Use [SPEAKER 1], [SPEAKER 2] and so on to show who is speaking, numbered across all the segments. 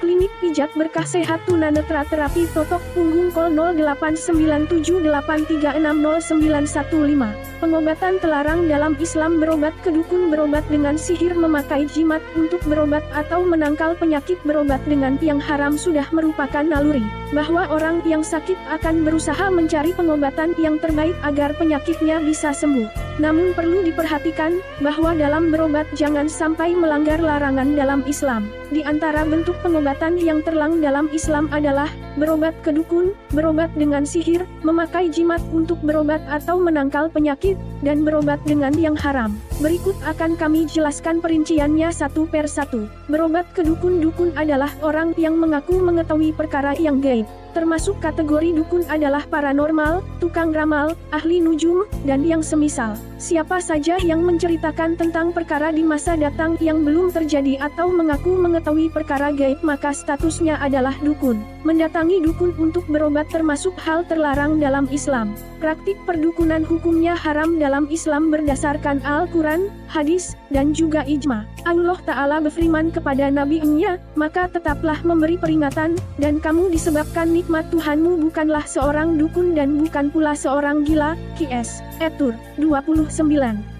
[SPEAKER 1] Klinik Pijat Berkah Sehat Tunanetra Terapi Totok Punggung Call 089783609115. Pengobatan terlarang dalam Islam. Berobat ke dukun, berobat dengan sihir, memakai jimat untuk berobat atau menangkal penyakit, berobat dengan yang haram sudah merupakan naluri bahwa orang yang sakit akan berusaha mencari pengobatan yang terbaik agar penyakitnya bisa sembuh. Namun perlu diperhatikan bahwa dalam berobat jangan sampai melanggar larangan dalam Islam. Di antara bentuk pengobatan yang terlarang dalam Islam adalah berobat ke dukun, berobat dengan sihir, memakai jimat untuk berobat atau menangkal penyakit, dan berobat dengan yang haram. Berikut akan kami jelaskan perinciannya satu per satu. Berobat ke dukun. Dukun adalah orang yang mengaku mengetahui perkara yang gaib. Termasuk kategori dukun adalah paranormal, tukang ramal, ahli nujum, dan yang semisal. Siapa saja yang menceritakan tentang perkara di masa datang yang belum terjadi atau mengaku mengetahui perkara gaib maka statusnya adalah dukun. Mendatangi dukun untuk berobat termasuk hal terlarang dalam Islam. Praktik perdukunan hukumnya haram dalam Islam berdasarkan Al-Quran, hadis, dan juga ijma. Allah Ta'ala berfirman kepada Nabi-Nya, maka tetaplah memberi peringatan, dan kamu disebabkan nikmat Tuhanmu bukanlah seorang dukun dan bukan pula seorang gila. Qs. Etur 29.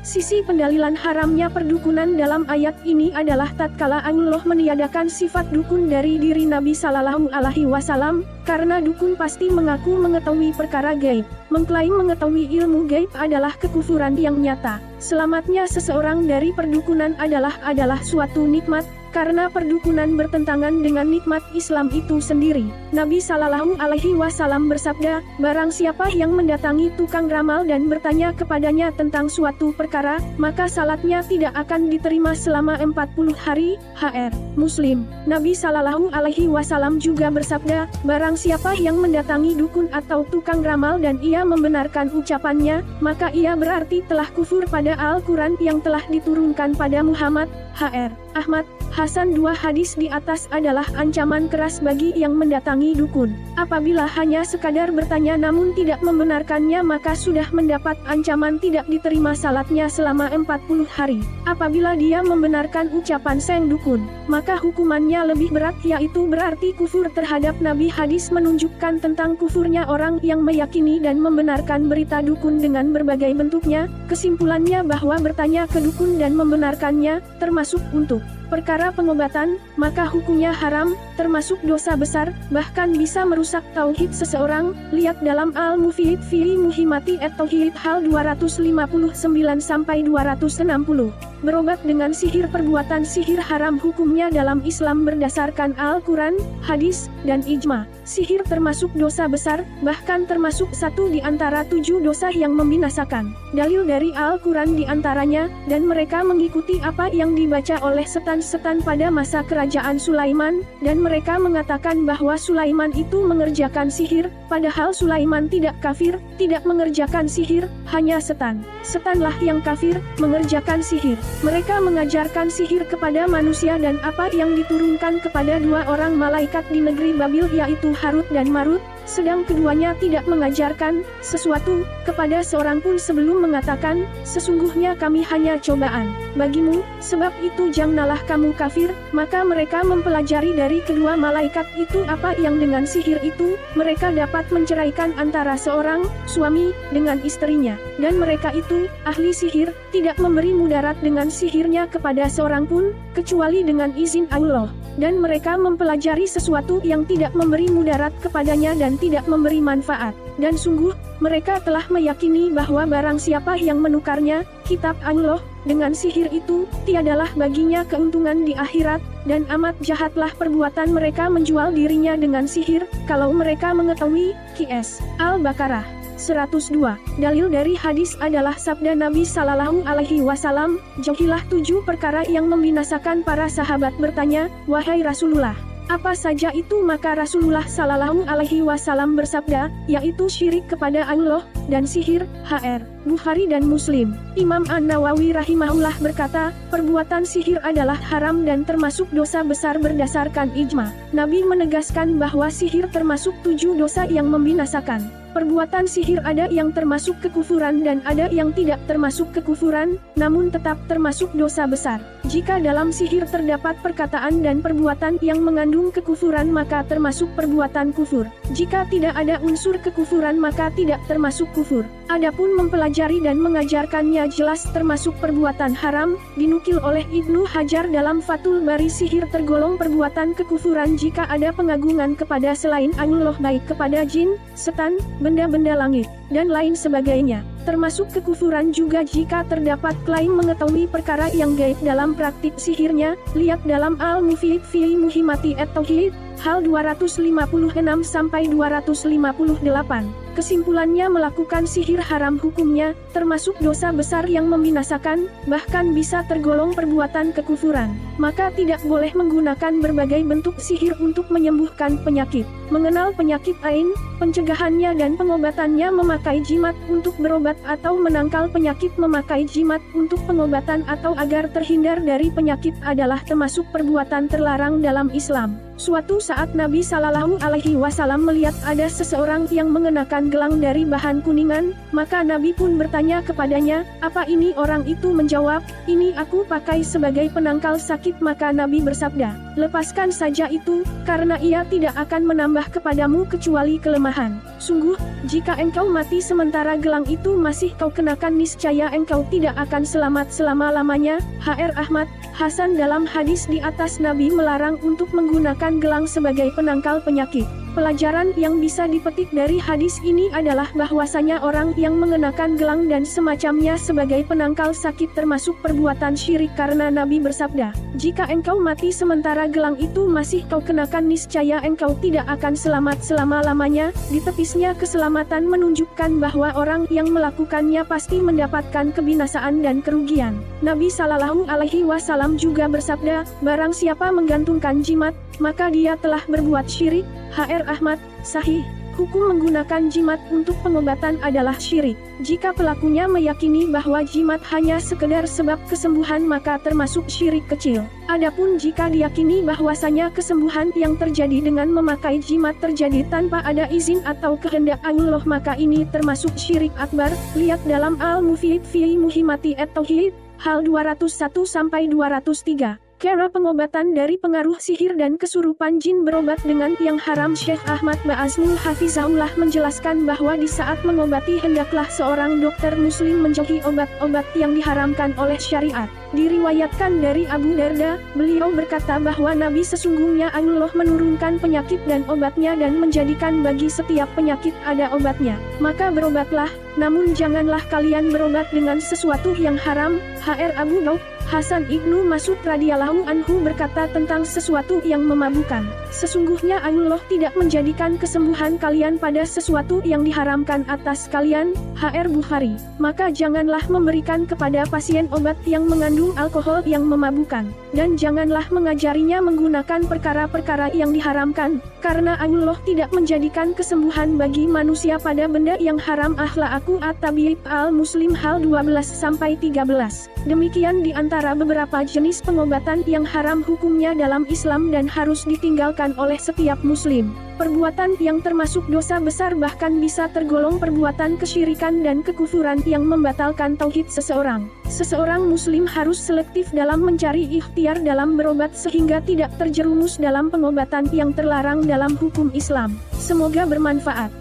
[SPEAKER 1] Sisi pendalilan haramnya perdukunan dalam ayat ini adalah tatkala Allah meniadakan sifat dukun dari diri Nabi Sallallahu Alaihi Wasallam, karena dukun pasti mengaku mengetahui perkara gaib. Mengklaim mengetahui ilmu gaib adalah kekufuran yang nyata. Selamatnya seseorang dari perdukunan adalah suatu nikmat, karena perdukunan bertentangan dengan nikmat Islam itu sendiri. Nabi Sallallahu Alaihi Wasallam bersabda, barang siapa yang mendatangi tukang ramal dan bertanya kepadanya tentang suatu perkara, maka salatnya tidak akan diterima selama 40 hari. HR Muslim. Nabi Sallallahu Alaihi Wasallam juga bersabda, barang siapa yang mendatangi dukun atau tukang ramal dan ia membenarkan ucapannya, maka ia berarti telah kufur pada Al-Quran yang telah diturunkan pada Muhammad. HR Ahmad Hasan. Dua hadis di atas adalah ancaman keras bagi yang mendatangi dukun. Apabila hanya sekadar bertanya namun tidak membenarkannya maka sudah mendapat ancaman tidak diterima salatnya selama 40 hari. Apabila dia membenarkan ucapan sang dukun, maka hukumannya lebih berat yaitu berarti kufur terhadap Nabi. Hadis menunjukkan tentang kufurnya orang yang meyakini dan membenarkan berita dukun dengan berbagai bentuknya. Kesimpulannya bahwa bertanya ke dukun dan membenarkannya termasuk untuk perkara pengobatan, maka hukumnya haram, termasuk dosa besar, bahkan bisa merusak tauhid seseorang. Lihat dalam Al-Mufid fi Muhimati at-Tauhid hal 259-260. Berobat dengan sihir. Perbuatan sihir haram hukumnya dalam Islam berdasarkan Al-Quran, hadis, dan ijma. Sihir termasuk dosa besar, bahkan termasuk satu di antara 7 dosa yang membinasakan. Dalil dari Al-Quran di antaranya, dan mereka mengikuti apa yang dibaca oleh setan-setan pada masa kerajaan Sulaiman, dan mereka mengatakan bahwa Sulaiman itu mengerjakan sihir, padahal Sulaiman tidak kafir, tidak mengerjakan sihir, hanya setan. Setanlah yang kafir, mengerjakan sihir. Mereka mengajarkan sihir kepada manusia dan apa yang diturunkan kepada 2 orang malaikat di negeri Babil yaitu Harut dan Marut, sedang keduanya tidak mengajarkan sesuatu kepada seorang pun sebelum mengatakan, sesungguhnya kami hanya cobaan bagimu, sebab itu janganlah kamu kafir. Maka mereka mempelajari dari kedua malaikat itu apa yang dengan sihir itu, mereka dapat menceraikan antara seorang suami dengan istrinya, dan mereka itu, ahli sihir, tidak memberi mudarat dengan sihirnya kepada seorang pun, kecuali dengan izin Allah. Dan mereka mempelajari sesuatu yang tidak memberi mudarat kepadanya dan tidak memberi manfaat. Dan sungguh, mereka telah meyakini bahwa barang siapa yang menukarnya, kitab Allah, dengan sihir itu, tiadalah baginya keuntungan di akhirat, dan amat jahatlah perbuatan mereka menjual dirinya dengan sihir, kalau mereka mengetahui. Qs. Al-Baqarah 102. Dalil dari hadis adalah sabda Nabi Sallallahu Alaihi Wasallam, jauhilah 7 perkara yang membinasakan. Para sahabat bertanya, wahai Rasulullah, apa saja itu? Maka Rasulullah Sallallahu Alaihi Wasallam bersabda, yaitu syirik kepada Allah, dan sihir. HR Bukhari dan Muslim. Imam An-Nawawi rahimahullah berkata, perbuatan sihir adalah haram dan termasuk dosa besar berdasarkan ijma. Nabi menegaskan bahwa sihir termasuk 7 dosa yang membinasakan. Perbuatan sihir ada yang termasuk kekufuran dan ada yang tidak termasuk kekufuran, namun tetap termasuk dosa besar. Jika dalam sihir terdapat perkataan dan perbuatan yang mengandung kekufuran maka termasuk perbuatan kufur. Jika tidak ada unsur kekufuran maka tidak termasuk kufur. Adapun mempelajari dan mengajarkannya jelas termasuk perbuatan haram, dinukil oleh Ibnu Hajar dalam Fathul Bari. Sihir tergolong perbuatan kekufuran jika ada pengagungan kepada selain Allah baik kepada jin, setan, benda-benda langit, dan lain sebagainya. Termasuk kekufuran juga jika terdapat klaim mengetahui perkara yang gaib dalam praktik sihirnya, lihat dalam Al-Mufid fi Muhimmati at-Tauhid, hal 256-258. Kesimpulannya melakukan sihir haram hukumnya, termasuk dosa besar yang membinasakan, bahkan bisa tergolong perbuatan kekufuran. Maka tidak boleh menggunakan berbagai bentuk sihir untuk menyembuhkan penyakit. Mengenal penyakit ain, pencegahannya dan pengobatannya memakai jimat untuk berobat atau menangkal penyakit memakai jimat untuk pengobatan atau agar terhindar dari penyakit adalah termasuk perbuatan terlarang dalam Islam. Suatu saat Nabi Shallallahu Alaihi Wasallam melihat ada seseorang yang mengenakan gelang dari bahan kuningan, maka Nabi pun bertanya kepadanya, apa ini? Orang itu menjawab, ini aku pakai sebagai penangkal sakit. Maka Nabi bersabda, lepaskan saja itu, karena ia tidak akan menambah kepadamu kecuali kelemahan. Sungguh, jika engkau mati sementara gelang itu masih kau kenakan niscaya engkau tidak akan selamat selama-lamanya. H.R. Ahmad Hasan dalam hadis di atas Nabi melarang untuk menggunakan gelang sebagai penangkal penyakit. Pelajaran yang bisa dipetik dari hadis ini adalah bahwasanya orang yang mengenakan gelang dan semacamnya sebagai penangkal sakit termasuk perbuatan syirik karena Nabi bersabda, jika engkau mati sementara gelang itu masih kau kenakan niscaya engkau tidak akan selamat selama-lamanya. Ditepisnya keselamatan menunjukkan bahwa orang yang melakukannya pasti mendapatkan kebinasaan dan kerugian. Nabi Shallallahu Alaihi Wasallam juga bersabda, barang siapa menggantungkan jimat, maka dia telah berbuat syirik. H.R. Ahmad, Sahih. Hukum menggunakan jimat untuk pengobatan adalah syirik. Jika pelakunya meyakini bahwa jimat hanya sekedar sebab kesembuhan maka termasuk syirik kecil. Adapun jika diyakini bahwasanya kesembuhan yang terjadi dengan memakai jimat terjadi tanpa ada izin atau kehendak Allah maka ini termasuk syirik akbar. Lihat dalam Al-Mufid fi Muhimmati at-Tauhid, hal 201-203. Cara pengobatan dari pengaruh sihir dan kesurupan jin berobat dengan yang haram. Syekh Ahmad Ba'azmul Hafizahullah menjelaskan bahwa di saat mengobati hendaklah seorang dokter muslim menjauhi obat-obat yang diharamkan oleh syariat. Diriwayatkan dari Abu Darda, beliau berkata bahwa Nabi sesungguhnya Allah menurunkan penyakit dan obatnya dan menjadikan bagi setiap penyakit ada obatnya. Maka berobatlah, namun janganlah kalian berobat dengan sesuatu yang haram. H.R. Abu Daud Hasan Ibnu Mas'ud radhiyallahu anhu berkata tentang sesuatu yang memabukkan, sesungguhnya Allah tidak menjadikan kesembuhan kalian pada sesuatu yang diharamkan atas kalian. H.R. Bukhari. Maka janganlah memberikan kepada pasien obat yang mengandung alkohol yang memabukkan, dan janganlah mengajarinya menggunakan perkara-perkara yang diharamkan, karena Allah tidak menjadikan kesembuhan bagi manusia pada benda yang haram. Akhlaqu at-Tabib al-Muslim hal 12-13. Demikian di antara beberapa jenis pengobatan yang haram hukumnya dalam Islam dan harus ditinggalkan oleh setiap muslim. Perbuatan yang termasuk dosa besar bahkan bisa tergolong perbuatan kesyirikan dan kekufuran yang membatalkan tauhid seseorang. Seseorang muslim harus selektif dalam mencari ikhtiar dalam berobat sehingga tidak terjerumus dalam pengobatan yang terlarang dalam hukum Islam. Semoga bermanfaat.